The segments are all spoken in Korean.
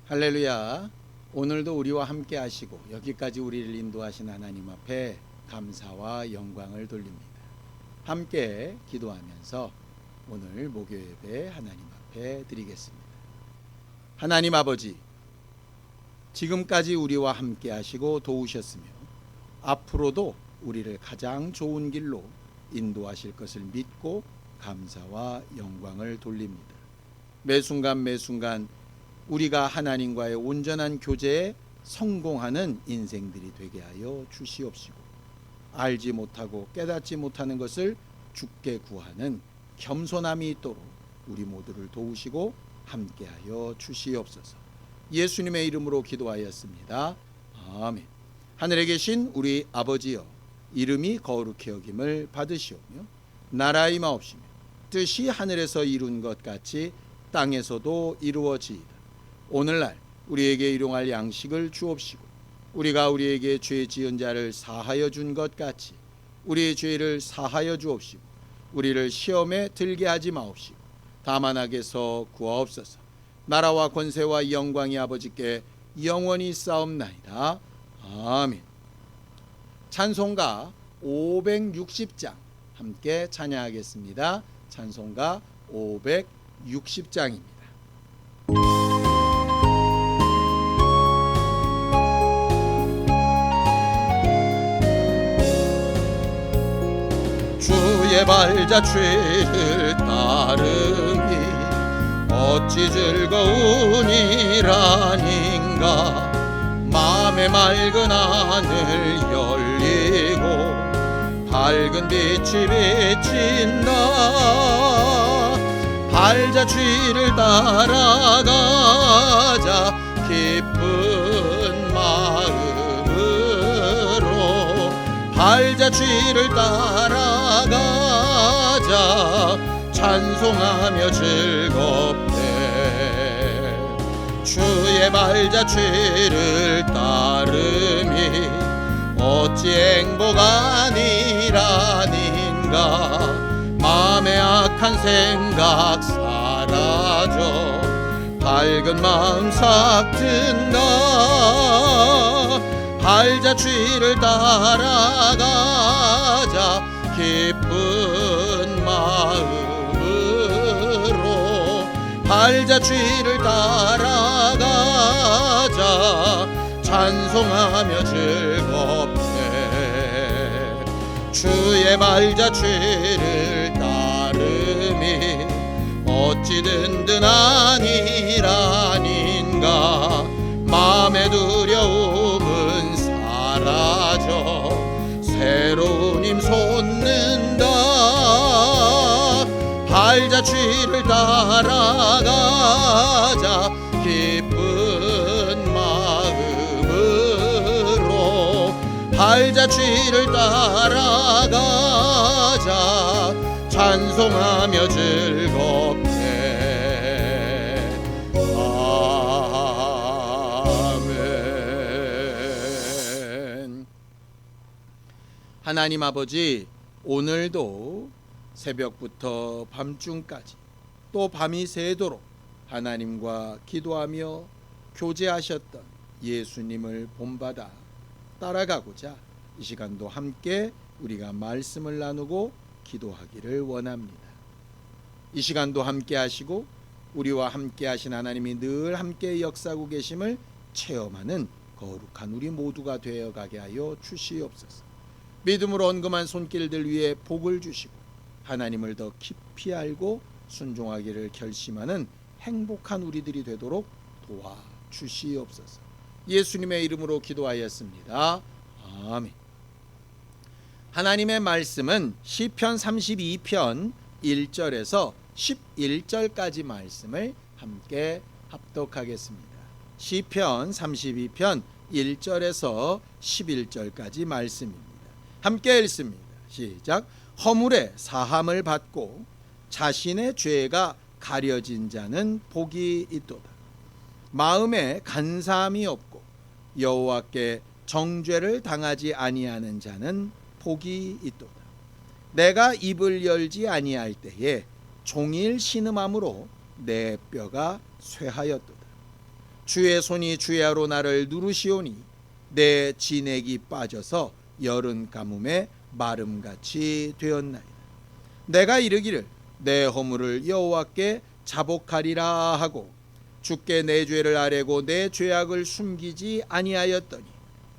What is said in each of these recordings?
할렐루야. 오늘도 우리와 함께 하시고 여기까지 우리를 인도하신 하나님 앞에 감사와 영광을 돌립니다. 함께 기도하면서 오늘 목요 예배 하나님 앞에 드리겠습니다. 하나님 아버지, 지금까지 우리와 함께 하시고 도우셨으며 앞으로도 우리를 가장 좋은 길로 인도하실 것을 믿고 감사와 영광을 돌립니다. 매 순간 매 순간 우리가 하나님과의 온전한 교제에 성공하는 인생들이 되게 하여 주시옵시고, 알지 못하고 깨닫지 못하는 것을 주께 구하는 겸손함이 있도록 우리 모두를 도우시고 함께하여 주시옵소서. 예수님의 이름으로 기도하였습니다. 아멘. 하늘에 계신 우리 아버지여, 이름이 거룩히 여김을 받으시오며 나라의 마옵시며 뜻이 하늘에서 이룬 것 같이 땅에서도 이루어지이다. 오늘날 우리에게 일용할 양식을 주옵시고, 우리가 우리에게 죄 지은 자를 사하여 준 것 같이 우리의 죄를 사하여 주옵시고, 우리를 시험에 들게 하지 마옵시고 다만 악에서 구하옵소서. 나라와 권세와 영광이 아버지께 영원히 쌓옵나이다. 아멘. 찬송가 560장 함께 찬양하겠습니다. 찬송가 560장입니다. 주의 발자 죄를 따름이 어찌 즐거운 일 아닌가. 맘의 맑은 하늘 열리고 밝은 빛이 비친다. 발자 취를 따라가자 기쁜 마음으로. 발자 취를 따라가자 찬송하며 즐겁게. 주의 발자 취를 따름이 어찌 행복 아니라닌가. 마음의 악한 생각 사라져 밝은 마음 싹 든다. 발자 취를 따라가자 기쁜 마음으로. 발자 취를 따라가자 찬송하며 즐겁게. 주의 발자 취를 따름이 어찌 든든한 일 아닌가. 마음의 두려움은 사라져 새로운 힘 솟는다. 발자 취를 따라가자 기쁜 마음으로. 발자 취를 따라가자 찬송하며 즐겁게. 아멘. 하나님 아버지, 오늘도 새벽부터 밤중까지 또 밤이 새도록 하나님과 기도하며 교제하셨던 예수님을 본받아 따라가고자 이 시간도 함께 우리가 말씀을 나누고 기도하기를 원합니다. 이 시간도 함께 하시고 우리와 함께 하신 하나님이 늘 함께 역사하고 계심을 체험하는 거룩한 우리 모두가 되어가게 하여 주시옵소서. 믿음으로 언금한 손길들 위에 복을 주시고 하나님을 더 깊이 알고 순종하기를 결심하는 행복한 우리들이 되도록 도와주시옵소서. 예수님의 이름으로 기도하였습니다. 아멘. 하나님의 말씀은 시편 32편 1절에서 11절까지 말씀을 함께 합독하겠습니다. 시편 32편 1절에서 11절까지 말씀입니다. 함께 읽습니다. 시작. 허물에 사함을 받고 자신의 죄가 가려진 자는 복이 있도다. 마음에 간사함이 없고 여호와께 정죄를 당하지 아니하는 자는 복이 있도다. 내가 입을 열지 아니할 때에 종일 신음함으로 내 뼈가 쇠하였도다. 주의 손이 주야로 나를 누르시오니 내 진액이 빠져서 여름 가뭄에 마름같이 되었나이다. 내가 이르기를 내 허물을 여호와께 자복하리라 하고 주께 내 죄를 아뢰고 내 죄악을 숨기지 아니하였더니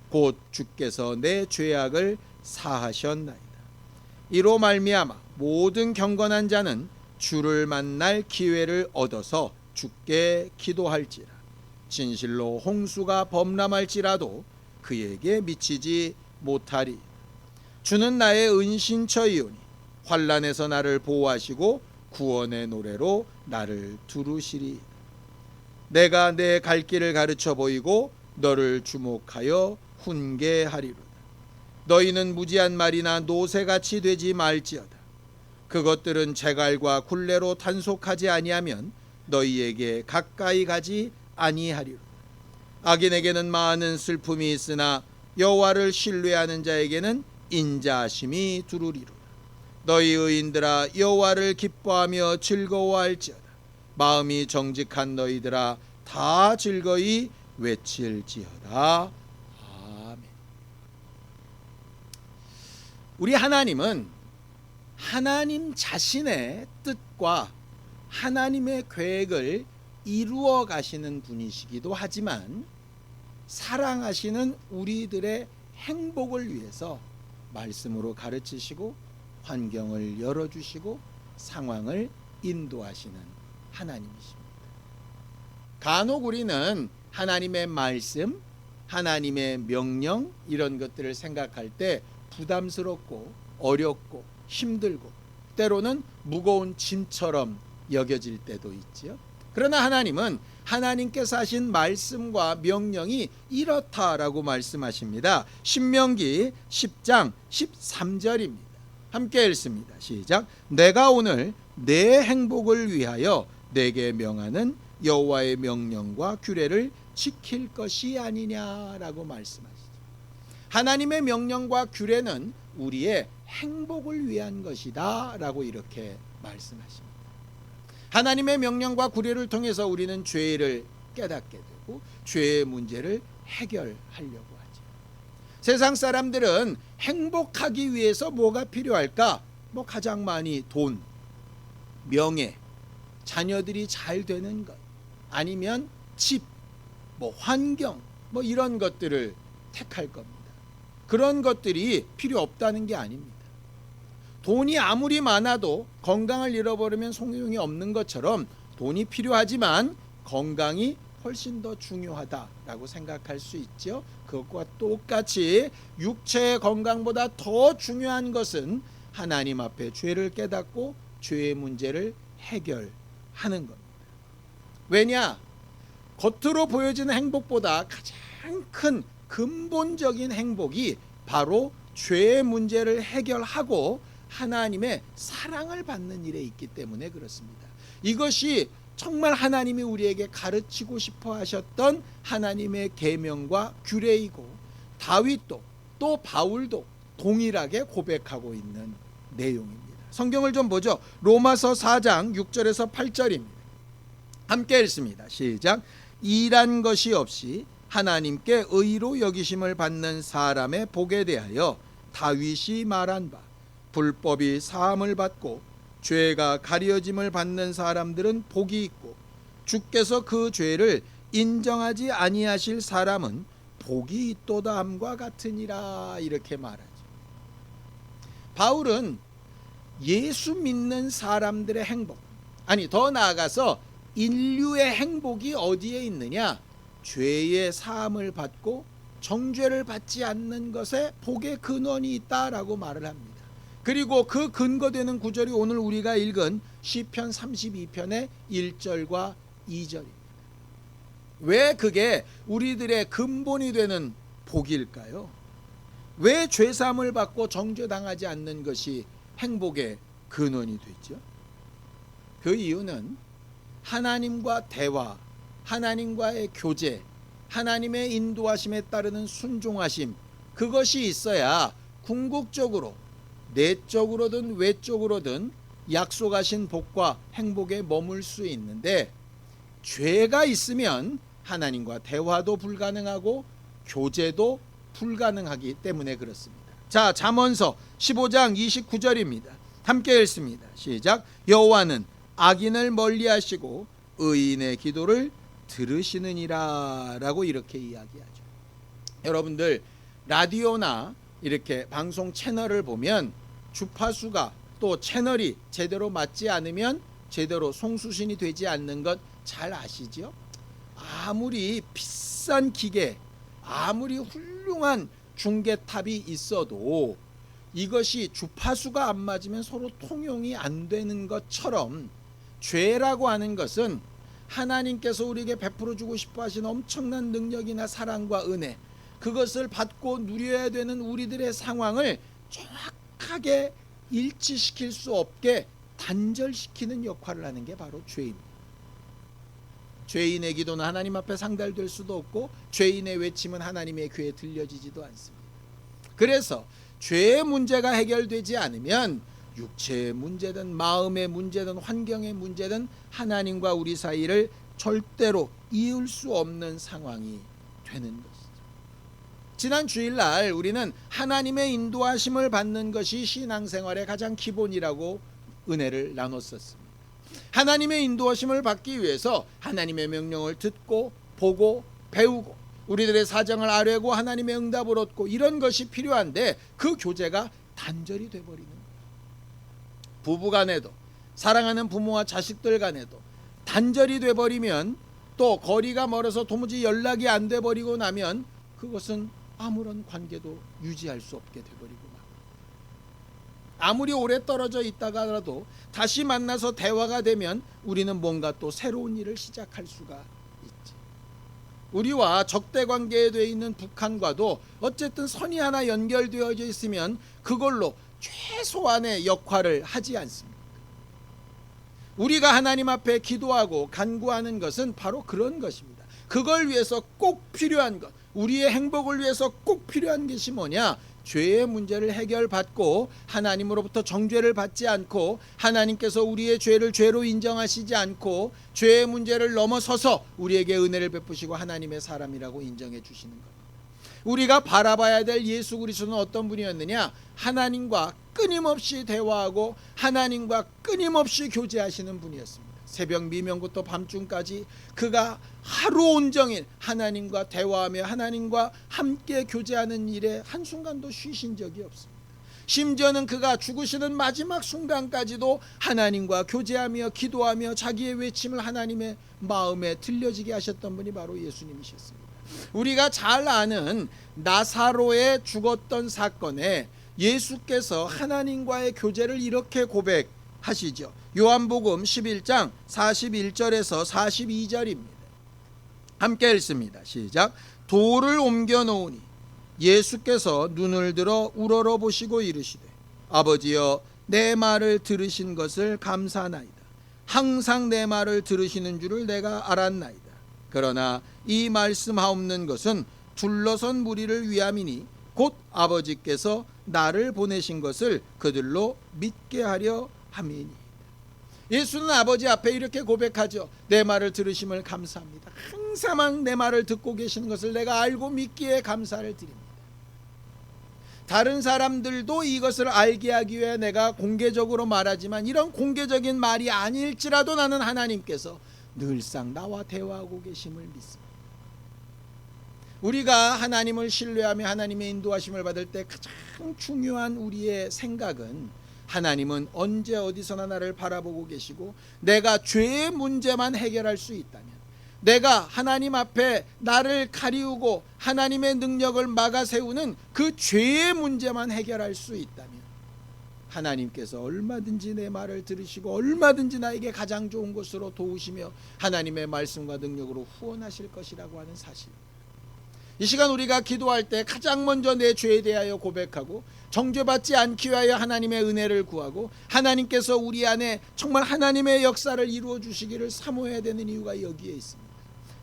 곧 주께서 내 죄악을 사하셨나이다. 이로 말미암아 모든 경건한 자는 주를 만날 기회를 얻어서 주께 기도할지라. 진실로 홍수가 범람할지라도 그에게 미치지 못하리. 주는 나의 은신처이오니 환난에서 나를 보호하시고 구원의 노래로 나를 두르시리. 내가 내 갈 길을 가르쳐 보이고 너를 주목하여 훈계하리로다. 너희는 무지한 말이나 노새같이 되지 말지어다. 그것들은 재갈과 굴레로 단속하지 아니하면 너희에게 가까이 가지 아니하리로다. 악인에게는 많은 슬픔이 있으나 여호와를 신뢰하는 자에게는 인자하심이 두루리로다. 너희 의인들아 여호와를 기뻐하며 즐거워할지어다. 마음이 정직한 너희들아 다 즐거이 외칠지어다. 아멘. 우리 하나님은 하나님 자신의 뜻과 하나님의 계획을 이루어 가시는 분이시기도 하지만 사랑하시는 우리들의 행복을 위해서 말씀으로 가르치시고 환경을 열어주시고 상황을 인도하시는 하나님이십니다. 간혹 우리는 하나님의 말씀, 하나님의 명령 이런 것들을 생각할 때 부담스럽고 어렵고 힘들고 때로는 무거운 짐처럼 여겨질 때도 있지요. 그러나 하나님은 하나님께서 하신 말씀과 명령이 이렇다라고 말씀하십니다. 신명기 10장 13절입니다. 함께 읽습니다. 시작. 내가 오늘 내 행복을 위하여 내게 명하는 여호와의 명령과 규례를 지킬 것이 아니냐라고 말씀하시죠. 하나님의 명령과 규례는 우리의 행복을 위한 것이다 라고 이렇게 말씀하십니다. 하나님의 명령과 규례를 통해서 우리는 죄를 깨닫게 되고 죄의 문제를 해결하려고 하죠. 세상 사람들은 행복하기 위해서 뭐가 필요할까? 가장 많이 돈, 명예, 자녀들이 잘 되는 것, 아니면 집, 환경, 이런 것들을 택할 겁니다. 그런 것들이 필요 없다는 게 아닙니다. 돈이 아무리 많아도 건강을 잃어버리면 소용이 없는 것처럼 돈이 필요하지만 건강이 훨씬 더 중요하다라고 생각할 수 있죠. 그것과 똑같이 육체의 건강보다 더 중요한 것은 하나님 앞에 죄를 깨닫고 죄의 문제를 해결하는 겁니다. 왜냐? 겉으로 보여지는 행복보다 가장 큰 근본적인 행복이 바로 죄의 문제를 해결하고 하나님의 사랑을 받는 일에 있기 때문에 그렇습니다. 이것이 정말 하나님이 우리에게 가르치고 싶어 하셨던 하나님의 계명과 규례이고 다윗도 또 바울도 동일하게 고백하고 있는 내용입니다. 성경을 좀 보죠. 로마서 4장 6절에서 8절입니다. 함께 읽습니다. 시작. 일한 것이 없이 하나님께 의로 여기심을 받는 사람의 복에 대하여 다윗이 말한 바 불법이 사함을 받고 죄가 가려짐을 받는 사람들은 복이 있고 주께서 그 죄를 인정하지 아니하실 사람은 복이 있도다 함과 같으니라 이렇게 말하죠. 바울은 예수 믿는 사람들의 행복, 아니 더 나아가서 인류의 행복이 어디에 있느냐? 죄의 사함을 받고 정죄를 받지 않는 것에 복의 근원이 있다라고 말을 합니다. 그리고 그 근거되는 구절이 오늘 우리가 읽은 시편 32편의 1절과 2절입니다. 왜 그게 우리들의 근본이 되는 복일까요? 왜 죄사함을 받고 정죄당하지 않는 것이 행복의 근원이 되죠? 그 이유는 하나님과 대화, 하나님과의 교제, 하나님의 인도하심에 따르는 순종하심, 그것이 있어야 궁극적으로 내적으로든 외적으로든 약속하신 복과 행복에 머물 수 있는데 죄가 있으면 하나님과 대화도 불가능하고 교제도 불가능하기 때문에 그렇습니다. 자, 잠언서 15장 29절입니다. 함께 읽습니다. 시작. 여호와는 악인을 멀리하시고 의인의 기도를 들으시느니라 라고 이렇게 이야기하죠. 여러분들 라디오나 이렇게 방송 채널을 보면 주파수가 또 채널이 제대로 맞지 않으면 제대로 송수신이 되지 않는 것 잘 아시죠? 아무리 비싼 기계, 아무리 훌륭한 중계탑이 있어도 이것이 주파수가 안 맞으면 서로 통용이 안 되는 것처럼 죄라고 하는 것은 하나님께서 우리에게 베풀어 주고 싶어 하신 엄청난 능력이나 사랑과 은혜, 그것을 받고 누려야 되는 우리들의 상황을 정확하게 일치시킬 수 없게 단절시키는 역할을 하는 게 바로 죄입니다. 죄인의 기도는 하나님 앞에 상달될 수도 없고 죄인의 외침은 하나님의 귀에 들려지지도 않습니다. 그래서 죄의 문제가 해결되지 않으면 육체의 문제든 마음의 문제든 환경의 문제든 하나님과 우리 사이를 절대로 이을 수 없는 상황이 되는 것이죠. 지난 주일날 우리는 하나님의 인도하심을 받는 것이 신앙생활의 가장 기본이라고 은혜를 나눴었습니다. 하나님의 인도하심을 받기 위해서 하나님의 명령을 듣고 보고 배우고 우리들의 사정을 아뢰고 하나님의 응답을 얻고 이런 것이 필요한데 그 교제가 단절이 돼버리는 거예요. 부부 간에도 사랑하는 부모와 자식들 간에도 단절이 돼버리면 또 거리가 멀어서 도무지 연락이 안 돼버리고 나면 그것은 아무런 관계도 유지할 수 없게 돼버리고 아무리 오래 떨어져 있다가라도 다시 만나서 대화가 되면 우리는 뭔가 또 새로운 일을 시작할 수가 있지. 우리와 적대 관계에 되어 있는 북한과도 어쨌든 선이 하나 연결되어져 있으면 그걸로 최소한의 역할을 하지 않습니까? 우리가 하나님 앞에 기도하고 간구하는 것은 바로 그런 것입니다. 그걸 위해서 꼭 필요한 것, 우리의 행복을 위해서 꼭 필요한 것이 뭐냐? 죄의 문제를 해결받고 하나님으로부터 정죄를 받지 않고 하나님께서 우리의 죄를 죄로 인정하시지 않고 죄의 문제를 넘어서서 우리에게 은혜를 베푸시고 하나님의 사람이라고 인정해 주시는 것. 우리가 바라봐야 될 예수 그리스도는 어떤 분이었느냐? 하나님과 끊임없이 대화하고 하나님과 끊임없이 교제하시는 분이었습니다. 새벽 미명부터 밤중까지 그가 하루 온종일 하나님과 대화하며 하나님과 함께 교제하는 일에 한순간도 쉬신 적이 없습니다. 심지어는 그가 죽으시는 마지막 순간까지도 하나님과 교제하며 기도하며 자기의 외침을 하나님의 마음에 들려지게 하셨던 분이 바로 예수님이셨습니다. 우리가 잘 아는 나사로의 죽었던 사건에 예수께서 하나님과의 교제를 이렇게 고백하시죠. 요한복음 11장 41절에서 42절입니다. 함께 읽습니다. 시작. 돌을 옮겨 놓으니 예수께서 눈을 들어 우러러 보시고 이르시되 아버지여 내 말을 들으신 것을 감사하나이다. 항상 내 말을 들으시는 줄을 내가 알았나이다. 그러나 이 말씀하옵는 것은 둘러선 무리를 위함이니 곧 아버지께서 나를 보내신 것을 그들로 믿게 하려 함이니. 예수는 아버지 앞에 이렇게 고백하죠. 내 말을 들으심을 감사합니다. 항상 내 말을 듣고 계시는 것을 내가 알고 믿기에 감사를 드립니다. 다른 사람들도 이것을 알게 하기 위해 내가 공개적으로 말하지만 이런 공개적인 말이 아닐지라도 나는 하나님께서 늘상 나와 대화하고 계심을 믿습니다. 우리가 하나님을 신뢰하며 하나님의 인도하심을 받을 때 가장 중요한 우리의 생각은 하나님은 언제 어디서나 나를 바라보고 계시고 내가 죄의 문제만 해결할 수 있다면, 내가 하나님 앞에 나를 가리우고 하나님의 능력을 막아세우는 그 죄의 문제만 해결할 수 있다면 하나님께서 얼마든지 내 말을 들으시고 얼마든지 나에게 가장 좋은 것으로 도우시며 하나님의 말씀과 능력으로 후원하실 것이라고 하는 사실. 이 시간 우리가 기도할 때 가장 먼저 내 죄에 대하여 고백하고 정죄받지 않기 위하여 하나님의 은혜를 구하고 하나님께서 우리 안에 정말 하나님의 역사를 이루어 주시기를 사모해야 되는 이유가 여기에 있습니다.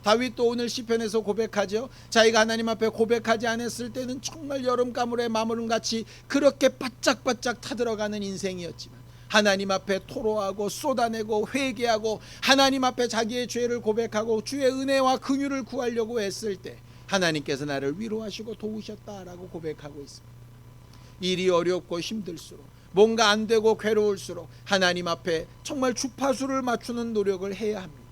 다윗도 오늘 시편에서 고백하죠. 자기가 하나님 앞에 고백하지 않았을 때는 정말 여름 가물에 마무름같이 그렇게 바짝바짝 타들어가는 인생이었지만 하나님 앞에 토로하고 쏟아내고 회개하고 하나님 앞에 자기의 죄를 고백하고 주의 은혜와 긍휼을 구하려고 했을 때 하나님께서 나를 위로하시고 도우셨다라고 고백하고 있습니다. 일이 어렵고 힘들수록 뭔가 안 되고 괴로울수록 하나님 앞에 정말 주파수를 맞추는 노력을 해야 합니다.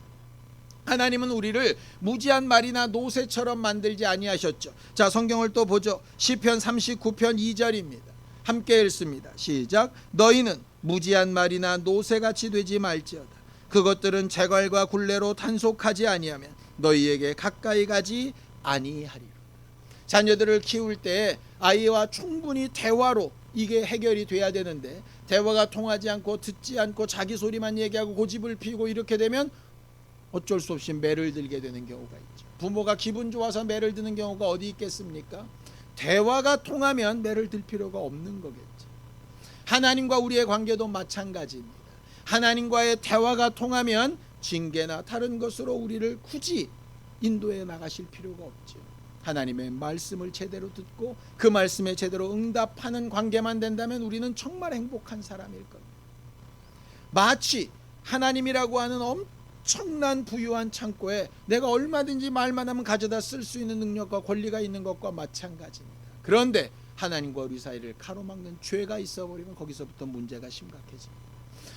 하나님은 우리를 무지한 말이나 노새처럼 만들지 아니하셨죠. 자, 성경을 또 보죠. 시편 39편 2절입니다. 함께 읽습니다. 시작. 너희는 무지한 말이나 노새같이 되지 말지어다. 그것들은 재갈과 굴레로 단속하지 아니하면 너희에게 가까이 가지 아니하리라. 자녀들을 키울 때 아이와 충분히 대화로 이게 해결이 돼야 되는데 대화가 통하지 않고 듣지 않고 자기 소리만 얘기하고 고집을 피우고 이렇게 되면 어쩔 수 없이 매를 들게 되는 경우가 있죠. 부모가 기분 좋아서 매를 드는 경우가 어디 있겠습니까? 대화가 통하면 매를 들 필요가 없는 거겠죠. 하나님과 우리의 관계도 마찬가지입니다. 하나님과의 대화가 통하면 징계나 다른 것으로 우리를 굳이 인도해 나가실 필요가 없죠. 하나님의 말씀을 제대로 듣고 그 말씀에 제대로 응답하는 관계만 된다면 우리는 정말 행복한 사람일 겁니다. 마치 하나님이라고 하는 엄청난 부유한 창고에 내가 얼마든지 말만 하면 가져다 쓸 수 있는 능력과 권리가 있는 것과 마찬가지입니다. 그런데 하나님과 우리 사이를 가로막는 죄가 있어버리면 거기서부터 문제가 심각해집니다.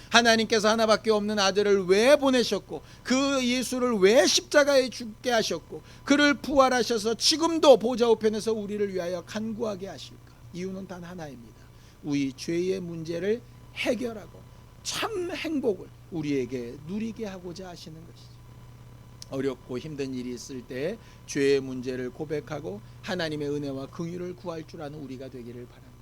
하나님께서 하나밖에 없는 아들을 왜 보내셨고 그 예수를 왜 십자가에 죽게 하셨고 그를 부활하셔서 지금도 보좌 우편에서 우리를 위하여 간구하게 하실까? 이유는 단 하나입니다. 우리 죄의 문제를 해결하고 참 행복을 우리에게 누리게 하고자 하시는 것이죠. 어렵고 힘든 일이 있을 때 죄의 문제를 고백하고 하나님의 은혜와 긍휼을 구할 줄 아는 우리가 되기를 바랍니다.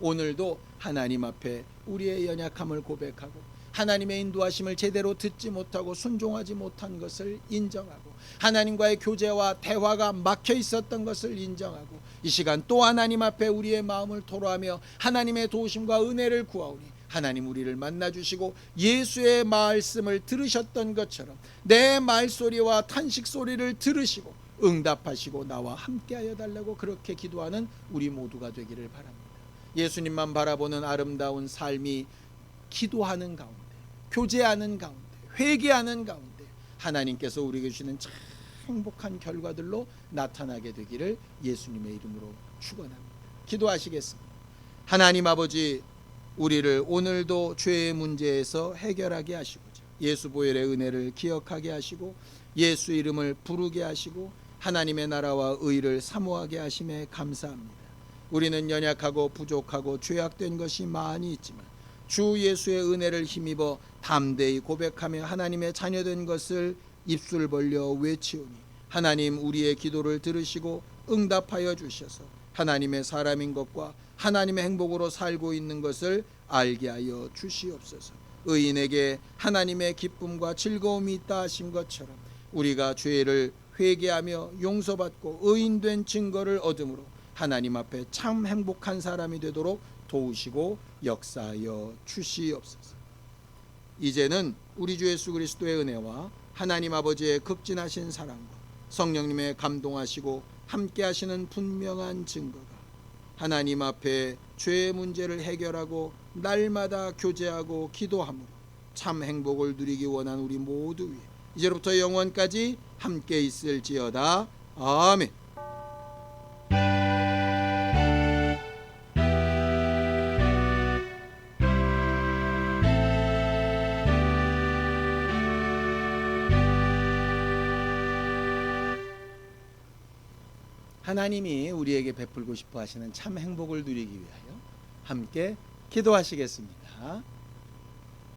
오늘도 하나님 앞에 우리의 연약함을 고백하고 하나님의 인도하심을 제대로 듣지 못하고 순종하지 못한 것을 인정하고 하나님과의 교제와 대화가 막혀 있었던 것을 인정하고 이 시간 또 하나님 앞에 우리의 마음을 토로하며 하나님의 도우심과 은혜를 구하오니 하나님 우리를 만나주시고 예수의 말씀을 들으셨던 것처럼 내 말소리와 탄식 소리를 들으시고 응답하시고 나와 함께하여 달라고 그렇게 기도하는 우리 모두가 되기를 바랍니다. 예수님만 바라보는 아름다운 삶이 기도하는 가운데, 교제하는 가운데, 회개하는 가운데 하나님께서 우리에게 주시는 참 행복한 결과들로 나타나게 되기를 예수님의 이름으로 축원합니다. 기도하시겠습니다. 하나님 아버지, 우리를 오늘도 죄의 문제에서 해결하게 하시고자 예수 보혈의 은혜를 기억하게 하시고 예수 이름을 부르게 하시고 하나님의 나라와 의를 사모하게 하심에 감사합니다. 우리는 연약하고 부족하고 죄악된 것이 많이 있지만 주 예수의 은혜를 힘입어 담대히 고백하며 하나님의 자녀된 것을 입술 벌려 외치오니 하나님 우리의 기도를 들으시고 응답하여 주셔서 하나님의 사람인 것과 하나님의 행복으로 살고 있는 것을 알게 하여 주시옵소서. 의인에게 하나님의 기쁨과 즐거움이 있다 하신 것처럼 우리가 죄를 회개하며 용서받고 의인된 증거를 얻음으로 하나님 앞에 참 행복한 사람이 되도록 도우시고 역사하여 주시옵소서. 이제는 우리 주 예수 그리스도의 은혜와 하나님 아버지의 극진하신 사랑과 성령님의 감동하시고 함께 하시는 분명한 증거가 하나님 앞에 죄의 문제를 해결하고 날마다 교제하고 기도함으로 참 행복을 누리기 원하는 우리 모두 위에 이제로부터 영원까지 함께 있을지어다. 아멘. 하나님이 우리에게 베풀고 싶어 하시는 참 행복을 누리기 위하여 함께 기도하시겠습니다.